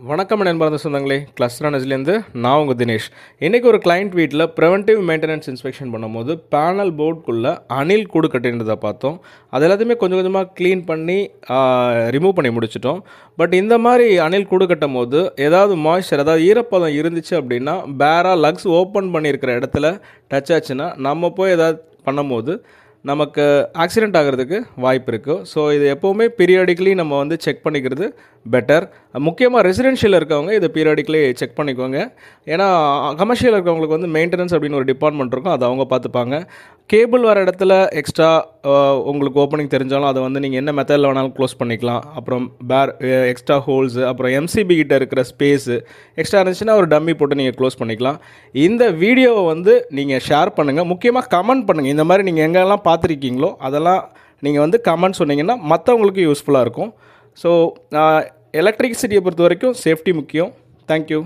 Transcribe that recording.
வணக்கம் நண்பர் சொந்தங்களே, கிளஸ்டர் எனர்ஜிலேருந்து நான் உங்கள் தினேஷ். இன்றைக்கி ஒரு கிளைண்ட் வீட்டில் ப்ரிவென்டிவ் மெயின்டெனன்ஸ் இன்ஸ்பெக்ஷன் பண்ணும்போது பேனல் போர்டுக்குள்ளே அணில் கூடு கட்டியிருந்ததை பார்த்தோம். அது எல்லாத்தையுமே கொஞ்சம் கொஞ்சமாக க்ளீன் பண்ணி ரிமூவ் பண்ணி முடிச்சிட்டோம். பட் இந்த மாதிரி அணில் கூடு கட்டும் போது ஏதாவது மாய்ஸ்சர், அதாவது ஈரப்பதம் இருந்துச்சு அப்படின்னா, பேராக லக்ஸ் ஓப்பன் பண்ணியிருக்கிற இடத்துல டச் ஆச்சுன்னா நம்ம போய் ஏதாவது பண்ணும்போது நமக்கு ஆக்சிடெண்ட் ஆகிறதுக்கு வாய்ப்பு இருக்குது. ஸோ இது எப்போவுமே பீரியாடிக்கலி நம்ம வந்து செக் பண்ணிக்கிறது பெட்டர். முக்கியமாக ரெசிடென்ஷியல் இருக்கவங்க இதை பீரியாடிக்கலி செக் பண்ணிக்கோங்க. ஏன்னா கமர்ஷியல் இருக்கவங்களுக்கு வந்து மெயின்டெனன்ஸ் அப்படின்னு ஒரு டிபார்ட்மெண்ட் இருக்கும், அதை அவங்க பார்த்துப்பாங்க. கேபிள் வர இடத்துல எக்ஸ்ட்ரா உங்களுக்கு ஓப்பனிங் தெரிஞ்சாலும் அதை வந்து நீங்கள் என்ன மெத்தடில் வேணாலும் க்ளோஸ் பண்ணிக்கலாம். அப்புறம் எக்ஸ்ட்ரா ஹோல்ஸு, அப்புறம் எம்சிபி கிட்ட இருக்கிற ஸ்பேஸு எக்ஸ்ட்ரா இருந்துச்சுன்னா ஒரு டம்மி போட்டு நீங்கள் க்ளோஸ் பண்ணிக்கலாம். இந்த வீடியோவை வந்து நீங்கள் ஷேர் பண்ணுங்கள், முக்கியமாக கமெண்ட் பண்ணுங்கள். இந்த மாதிரி நீங்கள் எங்கெல்லாம் பார்த்துருக்கீங்களோ அதெல்லாம் நீங்கள் வந்து கமெண்ட் சொன்னீங்கன்னா மற்றவங்களுக்கு யூஸ்ஃபுல்லாக இருக்கும். ஸோ எலக்ட்ரிசிட்டியை பொறுத்த வரைக்கும் சேஃப்டி முக்கியம். தேங்க்யூ.